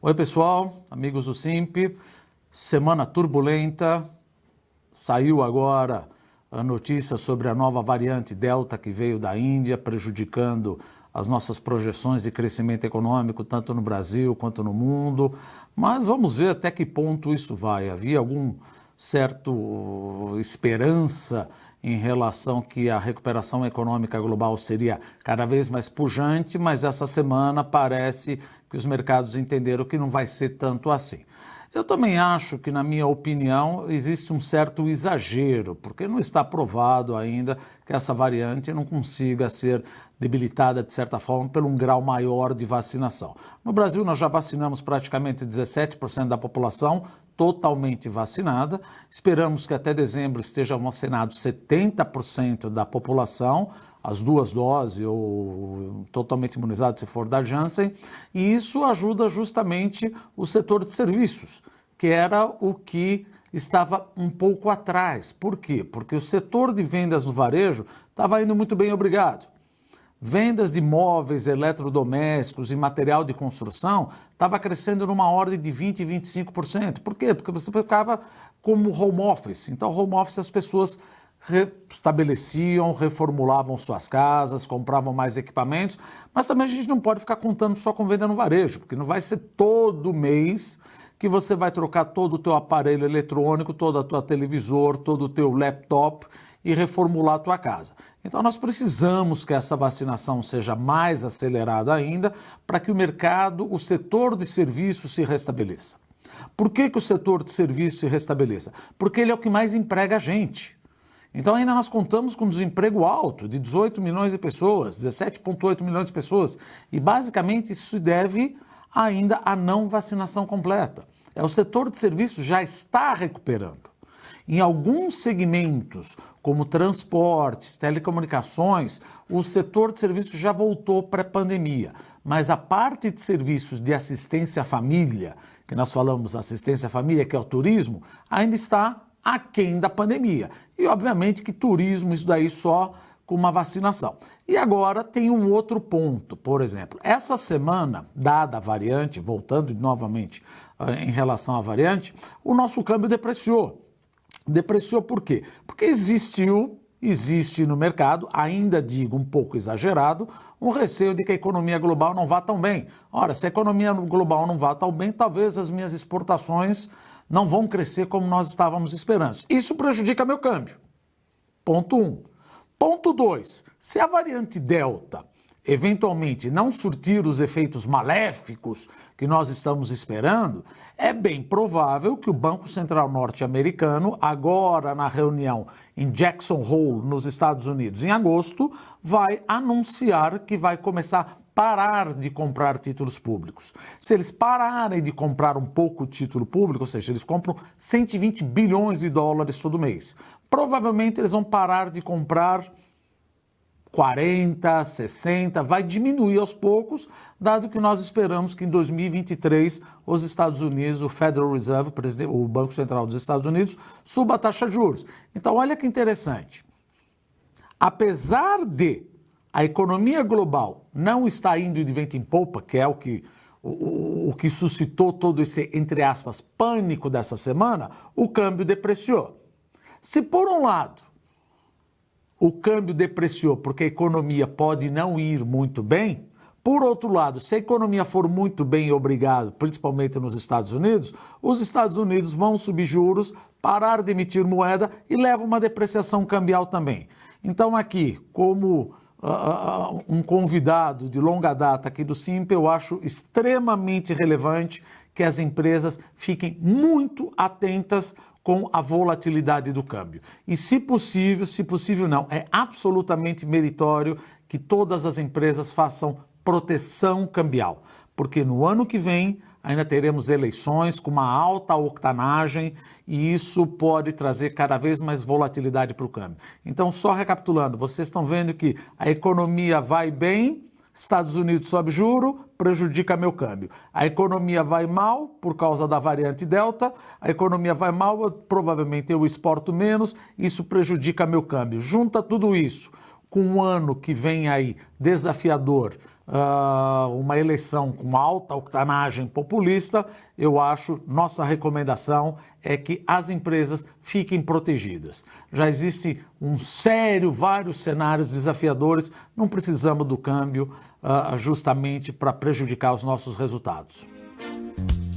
Oi pessoal, amigos do Simp, semana turbulenta, saiu agora a notícia sobre a nova variante Delta que veio da Índia, prejudicando as nossas projeções de crescimento econômico, tanto no Brasil quanto no mundo, mas vamos ver até que ponto isso vai. Havia algum certo esperança em relação que a recuperação econômica global seria cada vez mais pujante, mas essa semana parece que os mercados entenderam que não vai ser tanto assim. Eu também acho que, na minha opinião, existe um certo exagero, porque não está provado ainda que essa variante não consiga ser debilitada, de certa forma, por um grau maior de vacinação. No Brasil, nós já vacinamos praticamente 17% da população totalmente vacinada. Esperamos que até dezembro estejam vacinados 70% da população, as duas doses ou totalmente imunizado se for da Janssen, e isso ajuda justamente o setor de serviços, que era o que estava um pouco atrás. Por quê? Porque o setor de vendas no varejo estava indo muito bem, obrigado. Vendas de móveis, eletrodomésticos e material de construção estava crescendo numa ordem de 20% e 25%. Por quê? Porque você ficava como home office. Então, home office as pessoas restabeleciam, reformulavam suas casas, compravam mais equipamentos, mas também a gente não pode ficar contando só com venda no varejo, porque não vai ser todo mês que você vai trocar todo o teu aparelho eletrônico, todo o teu televisor, todo o teu laptop e reformular a tua casa. Então nós precisamos que essa vacinação seja mais acelerada ainda para que o mercado, o setor de serviços se restabeleça. Por que o setor de serviços se restabeleça? Porque ele é o que mais emprega a gente. Então ainda nós contamos com um desemprego alto de 18 milhões de pessoas, 17,8 milhões de pessoas, e basicamente isso se deve ainda à não vacinação completa. O setor de serviços já está recuperando. Em alguns segmentos, como transporte, telecomunicações, o setor de serviços já voltou pré-pandemia, mas a parte de serviços de assistência à família, que nós falamos assistência à família, que é o turismo, ainda está aquém da pandemia. E obviamente que turismo, isso daí só com uma vacinação. E agora tem um outro ponto, por exemplo, essa semana, dada a variante, voltando novamente em relação à variante, o nosso câmbio depreciou. Depreciou por quê? Porque existe no mercado, ainda digo um pouco exagerado, um receio de que a economia global não vá tão bem. Ora, se a economia global não vá tão bem, talvez as minhas exportações não vão crescer como nós estávamos esperando. Isso prejudica meu câmbio. Ponto 1. Ponto 2. Se a variante Delta eventualmente não surtir os efeitos maléficos que nós estamos esperando, é bem provável que o Banco Central norte-americano, agora na reunião em Jackson Hole, nos Estados Unidos, em agosto, vai anunciar que vai começar a parar de comprar títulos públicos. Se eles pararem de comprar um pouco de título público, ou seja, eles compram 120 bilhões de dólares todo mês, provavelmente eles vão parar de comprar 40, 60, vai diminuir aos poucos, dado que nós esperamos que em 2023 os Estados Unidos, o Federal Reserve, o Banco Central dos Estados Unidos, suba a taxa de juros. Então, olha que interessante. Apesar de a economia global não estar indo de vento em popa, que é o que suscitou todo esse, entre aspas, pânico dessa semana, o câmbio depreciou. Se por um lado o câmbio depreciou porque a economia pode não ir muito bem, por outro lado, se a economia for muito bem, obrigado, principalmente nos Estados Unidos, os Estados Unidos vão subir juros, parar de emitir moeda e leva uma depreciação cambial também. Então aqui, como um convidado de longa data aqui do Simp, eu acho extremamente relevante que as empresas fiquem muito atentas com a volatilidade do câmbio. E se possível não, é absolutamente meritório que todas as empresas façam proteção cambial, porque no ano que vem ainda teremos eleições com uma alta octanagem e isso pode trazer cada vez mais volatilidade para o câmbio. Então, só recapitulando, vocês estão vendo que a economia vai bem, Estados Unidos sobe juro, prejudica meu câmbio. A economia vai mal por causa da variante Delta, a economia vai mal, provavelmente eu exporto menos, isso prejudica meu câmbio. Junta tudo isso com um ano que vem aí desafiador uma eleição com alta octanagem populista, nossa recomendação é que as empresas fiquem protegidas. Já existe vários cenários desafiadores, não precisamos do câmbio justamente para prejudicar os nossos resultados.